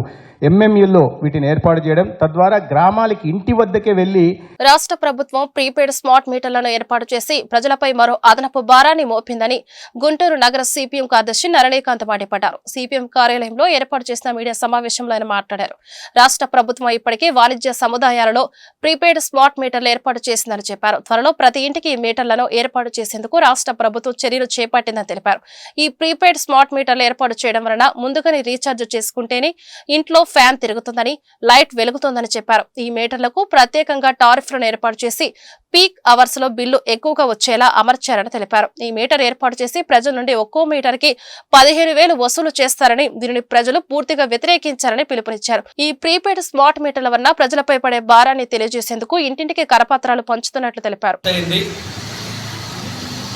MMUల్లో వీటిని ఏర్పాటు చేయడం, తద్వారా గ్రామాలకి ఇంటి వద్దకే వెళ్లి రాష్ట్ర ప్రభుత్వం ప్రీపెయిడ్ స్మార్ట్ మీటర్లను ఏర్పాటు చేసి ప్రజలపై మరో అదనపు భారాన్ని మోపిందని గుంటూరు నగర సిపిఎం కార్యదర్శి నరళీకాంత్ మండిపడ్డారు. సిపిఎం కార్యాలయంలో ఏర్పాటు చేసిన మీడియా సమావేశంలో ఆయన మాట్లాడారు. రాష్ట్ర ప్రభుత్వం ఇప్పటికే వాణిజ్య సముదాయాలలో ప్రీపెయిడ్ స్మార్ట్ మీటర్లు ఏర్పాటు చేసిందని చెప్పారు. త్వరలో ప్రతి ఇంటికి ఈ మీటర్లను ఏర్పాటు చేసేందుకు రాష్ట్ర ప్రభుత్వం చర్యలు చేపట్టిందని తెలిపారు. ఈ ప్రీపెయిడ్ స్మార్ట్ మీటర్లు ఏర్పాటు చేయడం వలన ముందుగానే రీఛార్జ్ చేసుకుంటేనే ఇంట్లో ఫ్యాన్ తిరుగుతుందని, లైట్ వెలుగుతుందని చెప్పారు. ఈ మీటర్లకు ప్రత్యేకంగా టారిఫ్లను ఏర్పాటు చేసి పీక్ అవర్స్ లో బిల్లు ఎక్కువగా వచ్చేలా అమర్చారని తెలిపారు. ఈ మీటర్ ఏర్పాటు చేసి ప్రజల నుండి ఒక్కో మీటర్ కి 15,000 వసూలు చేస్తారని, దీనిని ప్రజలు పూర్తిగా వ్యతిరేకించారని పిలుపునిచ్చారు. ఈ ప్రీపెయిడ్ స్మార్ట్ మీటర్ల వలన ప్రజలపై పడే భారాన్ని తెలియజేసేందుకు ఇంటింటికి కరపత్రాలు పంచుతున్నట్లు తెలిపారు.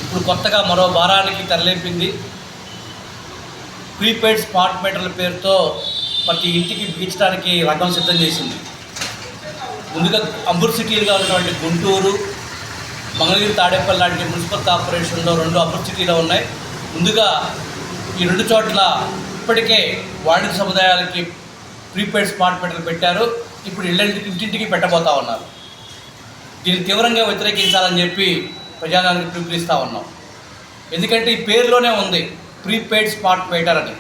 ఇప్పుడు కొత్తగా మరో భారానికి తరలింపింది. ప్రీపెయిడ్ స్మార్ట్ మీటర్ల పేరుతో ప్రతి ఇంటికి బిగించడానికి రంగం సిద్ధం చేసింది. ముందుగా అంబుర్ సిటీలుగా ఉన్నటువంటి గుంటూరు, మంగళగిరి, తాడేపల్లి లాంటి మున్సిపల్ కార్పొరేషన్లో 2 అంబుర్ సిటీలో ఉన్నాయి. ముందుగా ఈ 2 చోట్ల ఇప్పటికే వాణిజ్య సముదాయాలకి ప్రీపెయిడ్ స్మార్ట్ మీటర్లు పెట్టారు. ఇప్పుడు ఇంటింటికి పెట్టబోతా ఉన్నారు. దీన్ని తీవ్రంగా వ్యతిరేకించాలని చెప్పి ప్రజానికి పిలుపునిస్తూ ఉన్నాం. ఎందుకంటే ఈ పేరులోనే ఉంది ప్రీపెయిడ్ స్మార్ట్ మీటర్ అని.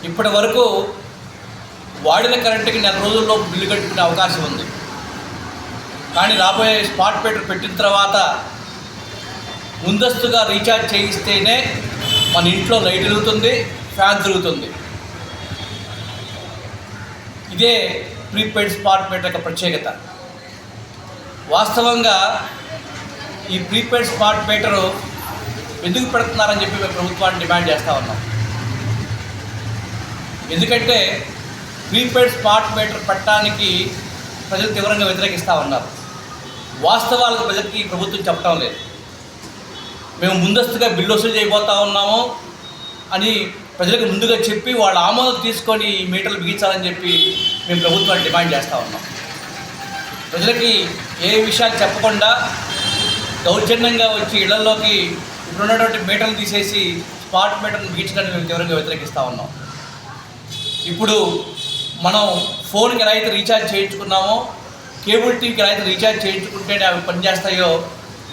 ఇప్పటి వరకు వాడిన కరెంటుకి 4 రోజుల్లో బిల్లు కట్టుకునే అవకాశం ఉంది. కానీ రాబోయే స్మార్ట్ మీటర్ పెట్టిన తర్వాత ముందస్తుగా రీఛార్జ్ చేయిస్తేనే మన ఇంట్లో లైట్ వెలుగుతుంది, ఫ్యాన్ తిరుగుతుంది. ఇదే ప్రీపెయిడ్ స్మార్ట్ మీటర్ యొక్క ప్రత్యేకత. వాస్తవంగా ఈ ప్రీపెయిడ్ స్మార్ట్ మీటరు ఎందుకు పెడుతున్నారని చెప్పి మేము ప్రభుత్వాన్ని డిమాండ్ చేస్తూ ఉన్నాం. ఎందుకంటే ప్రీపెయిడ్ స్మార్ట్ మీటర్ పెట్టడానికి ప్రజలు తీవ్రంగా వ్యతిరేకిస్తూ ఉన్నారు. వాస్తవాలకు ప్రజలకి ప్రభుత్వం చెప్పడం లేదు. మేము ముందస్తుగా బిల్లు వసూలు చేయబోతా ఉన్నాము అని ప్రజలకు ముందుగా చెప్పి వాళ్ళ ఆమోదం తీసుకొని ఈ మీటర్లు బిగించాలని చెప్పి మేము ప్రభుత్వాన్ని డిమాండ్ చేస్తూ ఉన్నాం. ప్రజలకి ఏ విషయాలు చెప్పకుండా దౌర్జన్యంగా వచ్చి ఇళ్లలోకి ఇప్పుడున్నటువంటి మీటర్లు తీసేసి స్మార్ట్ మీటర్ను బిగించడానికి మేము తీవ్రంగా వ్యతిరేకిస్తూ ఉన్నాం. ఇప్పుడు మనం ఫోన్కి ఎలా అయితే రీఛార్జ్ చేయించుకున్నామో, కేబుల్ టీవీకి ఎలా అయితే రీఛార్జ్ చేయించుకుంటేనే అవి పనిచేస్తాయో,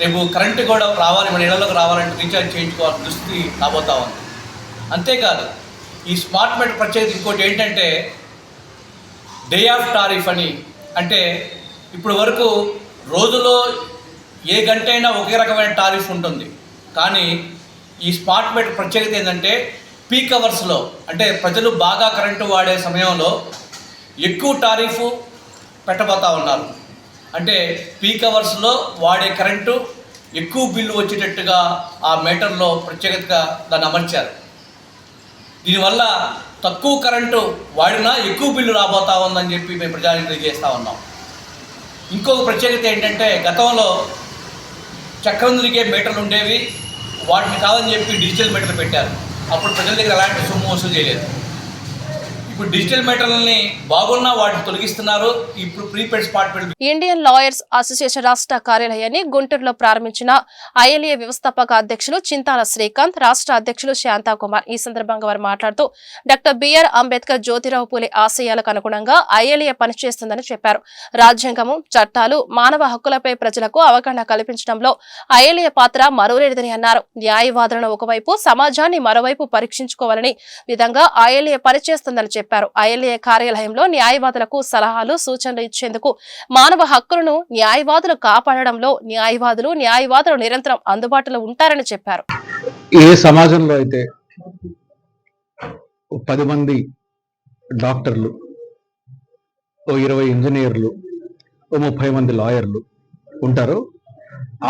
రేపు కరెంటు కూడా రావాలి, మన ఇళ్లలోకి రావాలంటే రీఛార్జ్ చేయించుకోవాల్సిన దుస్థితి రాబోతా ఉంది. అంతేకాదు ఈ స్మార్ట్ మీటర్ ప్రత్యేకత ఇంకోటి ఏంటంటే డే ఆఫ్ టారిఫ్ అని. అంటే ఇప్పుడు వరకు రోజులో ఏ గంట అయినా ఒకే రకమైన టారిఫ్ ఉంటుంది. కానీ ఈ స్మార్ట్ మీటర్ ప్రత్యేకత ఏంటంటే పీక్ అవర్స్లో, అంటే ప్రజలు బాగా కరెంటు వాడే సమయంలో ఎక్కువ టారిఫ్ పెట్టబోతా ఉన్నారు. అంటే పీక్ అవర్స్లో వాడే కరెంటు ఎక్కువ బిల్లు వచ్చేటట్టుగా ఆ మీటర్లో ప్రత్యేకతగా దాన్ని అమర్చారు. దీనివల్ల తక్కువ కరెంటు వాడినా ఎక్కువ బిల్లు రాబోతా ఉందని చెప్పి మేము ప్రజలకు తెలియజేస్తూ ఉన్నాం. ఇంకొక ప్రత్యేకత ఏంటంటే గతంలో చక్రం తిరిగే మీటర్లు ఉండేవి, వాటిని కాదని చెప్పి డిజిటల్ మీటర్లు పెట్టారు. అప్పుడు ప్రజల దగ్గర ఎలాంటి సొమ్ము వసూలు చేయలేదు. ఇప్పుడు డిజిటల్ మీటర్లని బాగున్నా వాటిని తొలగిస్తున్నారు. ఇప్పుడు prepaid smart meter. Indian lawyers association రాష్ట్ర కార్యాలయాన్ని గుంటూరులో ప్రారంభించిన ఐఎల్ఏ వ్యవస్థాపక అధ్యక్షులు చింతాల శ్రీకాంత్, రాష్ట్ర అధ్యక్షులు శాంతాకుమార్. ఈ సందర్భంగా వారు మాట్లాడుతూ డాక్టర్ బిఆర్ అంబేద్కర్, జ్యోతిరావు పూలే ఆశయాలకు అనుగుణంగా ఐఎల్ఏ పనిచేస్తుందని చెప్పారు. రాజ్యాంగము, చట్టాలు, మానవ హక్కులపై ప్రజలకు అవగాహన కల్పించడంలో ఐఎల్ఏ పాత్ర మరువలేదని అన్నారు. న్యాయవాదులను ఒకవైపు, సమాజాన్ని మరోవైపు పరీక్షించుకోవాలని విధంగా ఐఎల్ఏ పనిచేస్తుందని చెప్పారు. ఐఎల్ఏ కార్యాలయంలో న్యాయవాదులకు సలహాలు, సూచనలు ఇచ్చేందుకు, మానవ హక్కులను న్యాయవాదులు కాపాడడంలో న్యాయవాదులు నిరంతరం అందుబాటులో ఉంటారని చెప్పారు. ఏ సమాజంలో అయితే 10 మంది డాక్టర్లు, 20 ఇంజనీర్లు, 30 మంది లాయర్లు ఉంటారో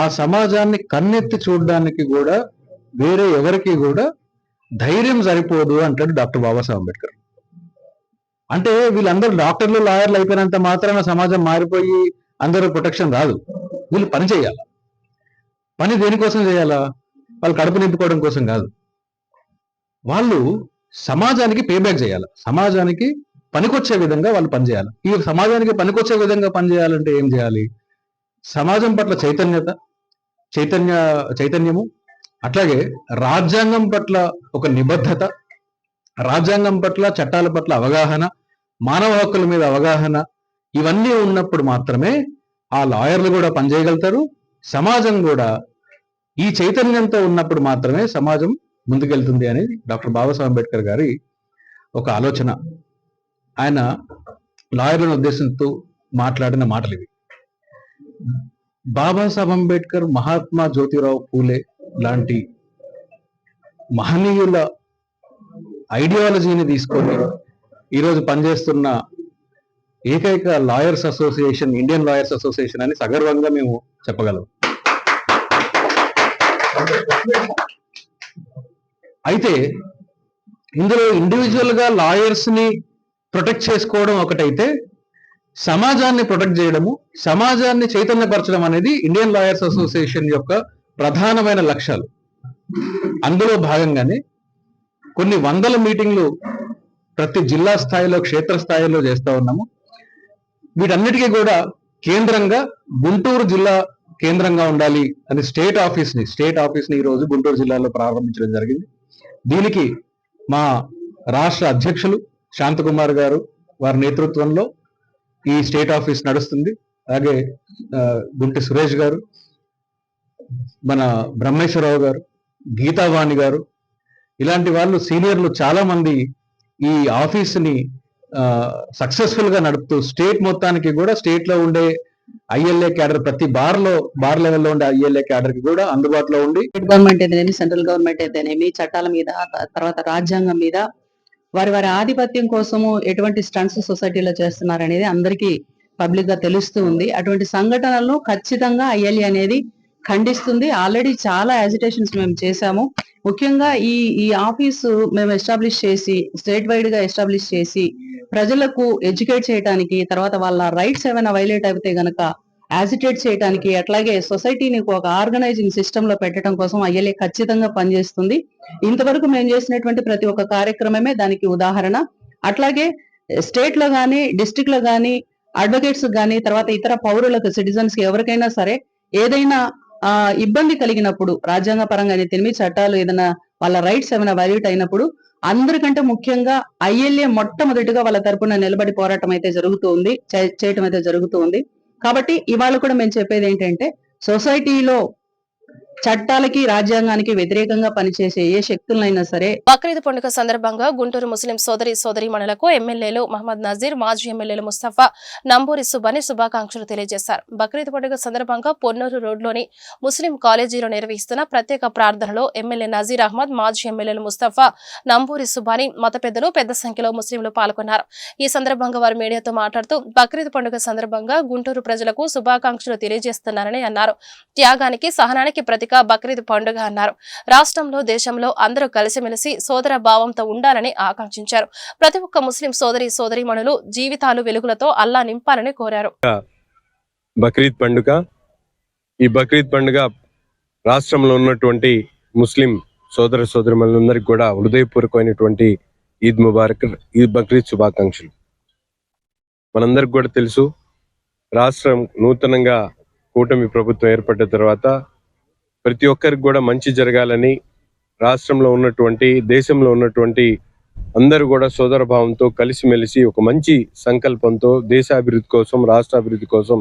ఆ సమాజాన్ని కన్నెత్తి చూడడానికి కూడా వేరే ఎవరికి కూడా ధైర్యం సరిపోదు అంటాడు డాక్టర్ బాబాసాహెబ్ అంబేద్కర్. అంటే వీళ్ళందరూ డాక్టర్లు, లాయర్లు అయిపోయినంత మాత్రాన సమాజం మారిపోయి అందరూ ప్రొటెక్షన్ రాదు. వీళ్ళు పని చేయాలి. పని దేనికోసం చేయాలా? వాళ్ళు కడుపు నింపుకోవడం కోసం కాదు. వాళ్ళు సమాజానికి పేబ్యాక్ చేయాలి, సమాజానికి పనికొచ్చే విధంగా వాళ్ళు పనిచేయాలి. ఈ సమాజానికి పనికొచ్చే విధంగా పనిచేయాలంటే ఏం చేయాలి? సమాజం పట్ల చైతన్యము, అట్లాగే రాజ్యాంగం పట్ల ఒక నిబద్ధత, రాజ్యాంగం పట్ల, చట్టాల పట్ల అవగాహన, మానవ హక్కుల మీద అవగాహన, ఇవన్నీ ఉన్నప్పుడు మాత్రమే ఆ లాయర్లు కూడా పనిచేయగలుగుతారు. సమాజం కూడా ఈ చైతన్యంతో ఉన్నప్పుడు మాత్రమే సమాజం ముందుకెళ్తుంది అనేది డాక్టర్ బాబాసాహెబ్ అంబేద్కర్ గారి ఒక ఆలోచన. ఆయన లాయర్లను ఉద్దేశంతో మాట్లాడిన మాటలు ఇవి. బాబాసాహెబ్ అంబేద్కర్, మహాత్మా జ్యోతిరావు పూలే లాంటి మహనీయుల ఐడియాలజీని తీసుకొని ఈరోజు పనిచేస్తున్న ఏకైక lawyers association Indian lawyers association అని సగర్వంగా మేము చెప్పగలం. అయితే ఇందులో ఇండివిజువల్ గా లాయర్స్ ని ప్రొటెక్ట్ చేసుకోవడం ఒకటైతే, సమాజాన్ని ప్రొటెక్ట్ చేయడము, సమాజాన్ని చైతన్యపరచడం అనేది ఇండియన్ లాయర్స్ అసోసియేషన్ యొక్క ప్రధానమైన లక్ష్యాలు. అందులో భాగంగానే కొన్ని వందల మీటింగ్లు ప్రతి జిల్లా స్థాయిలో, క్షేత్ర స్థాయిలో చేస్తూ ఉన్నాము. వీటన్నిటికీ కూడా కేంద్రంగా గుంటూరు జిల్లా కేంద్రంగా ఉండాలి అని స్టేట్ ఆఫీస్ ని ఈరోజు గుంటూరు జిల్లాలో ప్రారంభించడం జరిగింది. దీనికి మా రాష్ట్ర అధ్యక్షులు శాంతకుమార్ గారు వారి నేతృత్వంలో ఈ స్టేట్ ఆఫీస్ నడుస్తుంది. అలాగే గుంటి సురేష్ గారు, మన బ్రహ్మేశ్వరరావు గారు, గీతావాణి గారు, ఇలాంటి వాళ్ళు సీనియర్లు చాలా మంది ఈ ఆఫీస్ని సక్సెస్ఫుల్ గా నడుపుతూ స్టేట్ మొత్తానికి కూడా, స్టేట్ లో ఉండే ఐఎల్ఏ క్యాడర్, ప్రతి బార్ లెవెల్లో ఉండే ఐఎల్ఏ క్యాడర్ కి కూడా అందుబాటులో ఉండి, స్టేట్ గవర్నమెంట్ అయితేనేమి, సెంట్రల్ గవర్నమెంట్ అయితేనేమి, చట్టాల మీద, తర్వాత రాజ్యాంగం మీద వారి ఆధిపత్యం కోసము ఎటువంటి స్టంట్స్ సొసైటీలో చేస్తున్నారనేది అందరికీ పబ్లిక్ గా తెలుస్తూ ఉంది. అటువంటి సంఘటనలను ఖచ్చితంగా ఐఎల్ఏ అనేది ఖండిస్తుంది. ఆల్రెడీ చాలా యాజిటేషన్స్ మేము చేశాము. ముఖ్యంగా ఈ ఆఫీసు మేము ఎస్టాబ్లిష్ చేసి, స్టేట్ వైడ్ గా ఎస్టాబ్లిష్ చేసి ప్రజలకు ఎడ్యుకేట్ చేయడానికి, తర్వాత వాళ్ళ రైట్స్ ఏమైనా వైలేట్ అయితే గనక యాజిటేట్ చేయడానికి, అట్లాగే సొసైటీని ఒక ఆర్గనైజింగ్ సిస్టమ్ లో పెట్టడం కోసం ఐఎల్ఏ ఖచ్చితంగా పనిచేస్తుంది. ఇంతవరకు మేము చేసినటువంటి ప్రతి ఒక్క కార్యక్రమమే దానికి ఉదాహరణ. అట్లాగే స్టేట్ లో గానీ, డిస్ట్రిక్ట్ లో గానీ, అడ్వకేట్స్ గానీ, తర్వాత ఇతర పౌరులకు, సిటిజన్స్ కి ఎవరికైనా సరే ఏదైనా ఇబ్బంది కలిగినప్పుడు, రాజ్యాంగ పరంగా అయితేనేమి, చట్టాలు ఏదైనా వాళ్ళ రైట్స్ ఏమైనా వైలేట్ అయినప్పుడు అందరికంటే ముఖ్యంగా ఐఎల్ఏ మొట్టమొదటిగా వాళ్ళ తరపున నిలబడి పోరాటం అయితే చేయటం అయితే జరుగుతుంది. కాబట్టి ఇవాళ కూడా మేము చెప్పేది ఏంటంటే, సొసైటీలో చట్టాలకి, రాజ్యాంగానికి వ్యతిరేకంగా పనిచేసే ఏ శక్తులైనా సరే. బక్రీద్ పండుగ సందర్భంగా గుంటూరు ముస్లిం సోదరీమణులకు ఎమ్మెల్యేలు మహమ్మద్ నజీర్, మాజీ ఎమ్మెల్యేలు ముస్తఫా, నంబూరి సుబాని శుభాకాంక్షలు తెలియజేశారు. బక్రీద్ పండుగ సందర్భంగా పొన్నూరు రోడ్లోని ముస్లిం కాలేజీలో నిర్వహిస్తున్న ప్రత్యేక ప్రార్థనలో ఎమ్మెల్యే నజీర్ అహ్మద్, మాజీ ఎమ్మెల్యేలు ముస్తఫా, నంబూరి సుబాని, మత పెద్దలు పెద్ద సంఖ్యలో ముస్లింలు పాల్గొన్నారు. ఈ సందర్భంగా వారు మీడియాతో మాట్లాడుతూ బక్రీద్ పండుగ సందర్భంగా గుంటూరు ప్రజలకు శుభాకాంక్షలు తెలియజేస్తున్నారని అన్నారు. త్యాగానికి, సహనానికి ప్రతీక బక్రీద్ పండుగ అన్నారు. రాష్ట్రంలో, దేశంలో అందరూ కలిసిమెలిసి సోదర భావంతో ఉండాలని ఆకాంక్షించారు. ప్రతి ఒక్క ముస్లిం సోదరీమణులు జీవితాలు వెలుగులతో అల్లా నింపాలని కోరారు. బక్రీద్ పండుగ, ఈ బక్రీద్ పండుగ రాష్ట్రంలో ఉన్నటువంటి ముస్లిం సోదరీమణులందరికీ కూడా హృదయపూర్వకమైనటువంటి ఈద్ ముబారక్, ఈద్ బక్రీద్ శుభాకాంక్షలు. మనందరికి కూడా తెలుసు, రాష్ట్రం నూతనంగా కూటమి ప్రభుత్వం ఏర్పడ్డ తర్వాత ప్రతి ఒక్కరికి కూడా మంచి జరగాలని, రాష్ట్రంలో ఉన్నటువంటి, దేశంలో ఉన్నటువంటి అందరూ కూడా సోదర భావంతో కలిసిమెలిసి ఒక మంచి సంకల్పంతో దేశాభివృద్ధి కోసం, రాష్ట్రాభివృద్ధి కోసం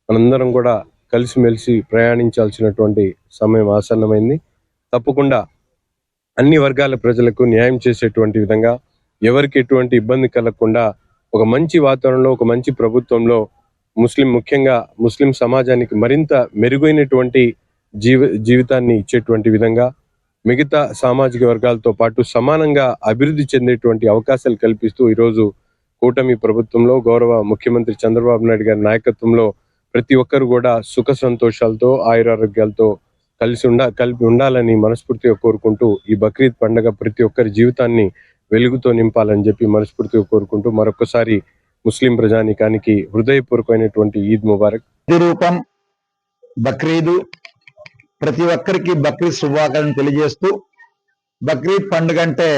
మనందరం కూడా కలిసిమెలిసి ప్రయాణించాల్సినటువంటి సమయం ఆసన్నమైంది. తప్పకుండా అన్ని వర్గాల ప్రజలకు న్యాయం చేసేటువంటి విధంగా, ఎవరికి ఎటువంటి ఇబ్బంది కలగకుండా ఒక మంచి వాతావరణంలో, ఒక మంచి ప్రభుత్వంలో ముఖ్యంగా ముస్లిం సమాజానికి మరింత మెరుగైనటువంటి జీవితాన్ని ఇచ్చేటువంటి విధంగా, మిగతా సామాజిక వర్గాలతో పాటు సమానంగా అభివృద్ధి చెందేటువంటి అవకాశాలు కల్పిస్తూ ఈరోజు కూటమి ప్రభుత్వంలో గౌరవ ముఖ్యమంత్రి చంద్రబాబు నాయుడు గారి నాయకత్వంలో ప్రతి ఒక్కరు కూడా సుఖ సంతోషాలతో, ఆయురారోగ్యాలతో కలిపి ఉండాలని మనస్ఫూర్తిగా కోరుకుంటూ, ఈ బక్రీద్ పండుగ ప్రతి ఒక్కరి జీవితాన్ని వెలుగుతో నింపాలని చెప్పి మనస్ఫూర్తిగా కోరుకుంటూ మరొకసారి ముస్లిం ప్రజానీకానికి హృదయపూర్వకమైనటువంటి ఈద్ ముబారక్. రూపం బక్రీదు ప్రతి ఒక్కరికి బక్రీద్ శుభాకాంక్షలు తెలియజేస్తూ, బక్రీద్ పండుగ అంటే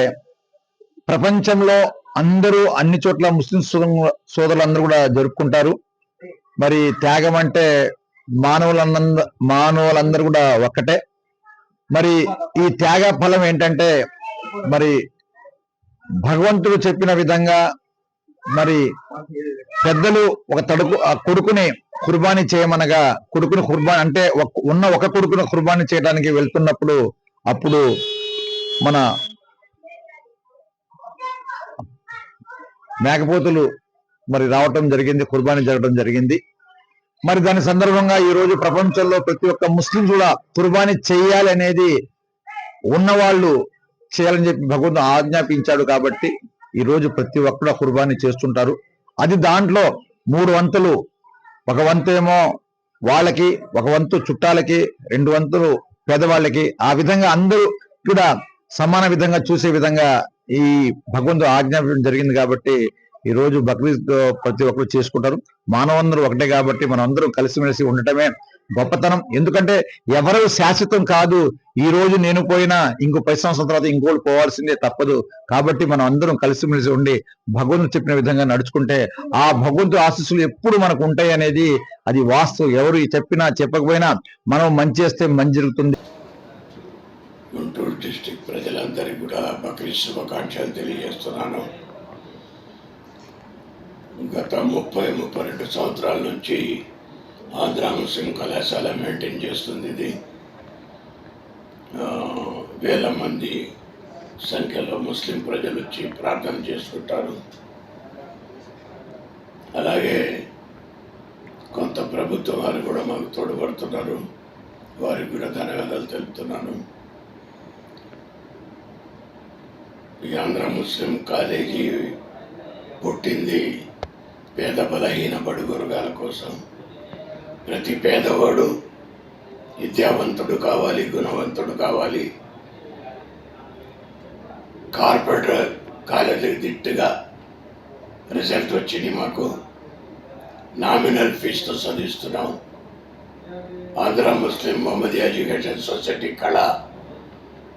ప్రపంచంలో అందరూ అన్ని చోట్ల ముస్లిం సోదరులందరూ కూడా జరుపుకుంటారు. మరి త్యాగం అంటే మానవులందరూ కూడా ఒక్కటే. మరి ఈ త్యాగ ఫలం ఏంటంటే, మరి భగవంతుడు చెప్పిన విధంగా మరి పెద్దలు ఆ కొడుకుని కుర్బానీ చేయమనగా, కొడుకుని కుర్బానీ అంటే ఉన్న ఒక కొడుకుని కుర్బానీ చేయడానికి వెళ్తున్నప్పుడు అప్పుడు మన మేకపోతులు మరి రావటం జరిగింది, కుర్బానీ జరగడం జరిగింది. మరి దాని సందర్భంగా ఈ రోజు ప్రపంచంలో ప్రతి ఒక్క ముస్లిం కూడా కుర్బానీ చేయాలి అనేది ఉన్నవాళ్ళు చేయాలని చెప్పి భగవంతుడు ఆజ్ఞాపించాడు. కాబట్టి ఈ రోజు ప్రతి ఒక్కరు కుర్బానీ చేస్తుంటారు. అది దాంట్లో 3 వంతులు, ఒక వంతు ఏమో వాళ్ళకి, ఒక వంతు చుట్టాలకి, 2 వంతులు పేదవాళ్ళకి, ఆ విధంగా అందరూ కూడా సమాన విధంగా చూసే విధంగా ఈ భగవంతుడు ఆజ్ఞాపించడం జరిగింది. కాబట్టి ఈ రోజు బక్రీద్ ప్రతి ఒక్కరు చేసుకుంటారు. మానవులందరూ ఒకటే కాబట్టి మనం అందరూ కలిసిమెలిసి ఉండటమే గొప్పతనం. ఎందుకంటే ఎవరు శాశ్వతం కాదు. ఈ రోజు నేను పోయినా ఇంకో 10 సంవత్సరాల తర్వాత ఇంకోటి పోవాల్సిందే, తప్పదు. కాబట్టి మనం అందరం కలిసిమెలిసి ఉండి భగవంతుడు చెప్పిన విధంగా నడుచుకుంటే ఆ భగవంతుడు ఆశీస్సులు ఎప్పుడు మనకు ఉంటాయి అనేది అది వాస్తవం. ఎవరు చెప్పినా చెప్పకపోయినా మనం మంచి చేస్తే మంచి జరుగుతుంది. గుంటూరు డిస్ట్రిక్ట్ ప్రజలందరికీ కూడా బక్రీద్ శుభాకాంక్షలు తెలియజేస్తున్నాను. గత 30-32 సంవత్సరాల నుంచి ఆంధ్ర ముస్లిం కళాశాల మెయింటైన్ చేస్తుంది. ఇది వేల మంది సంఖ్యలో ముస్లిం ప్రజలు వచ్చి ప్రార్థన చేసుకుంటారు. అలాగే కొంత ప్రభుత్వం వారు కూడా మాకు తోడ్పడుతున్నారు. వారికి కూడా ధన్యవాదాలు తెలుపుతున్నాను. ఈ ఆంధ్ర ముస్లిం కాలేజీ పుట్టింది పేద బలహీన బడుగు వర్గాల కోసం. ప్రతి పేదవాడు విద్యావంతుడు కావాలి, గుణవంతుడు కావాలి. కార్పొరేటర్ కాలేజీకి దిట్టుగా రిజల్ట్ వచ్చింది. మాకు నామినల్ ఫీజుతో చదివిస్తున్నాం. ఆంధ్ర ముస్లిం మొహమ్మద్ ఎడ్యుకేషన్ సొసైటీ కళ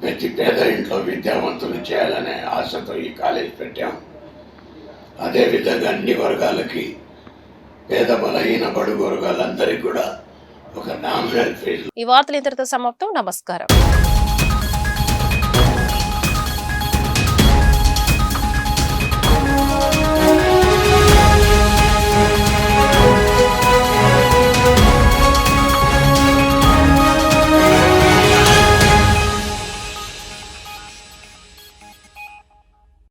ప్రతి పేద ఇంట్లో విద్యావంతులు చేయాలనే ఆశతో ఈ కాలేజ్ పెట్టాం. అదేవిధంగా అన్ని వర్గాలకి, పేద బలహీన బడుగు వర్గాలందరికీ కూడా ఒక నామినల్ ఫీజు. ఈ వార్తలు ఇంతటితో సమాప్తం. నమస్కారం.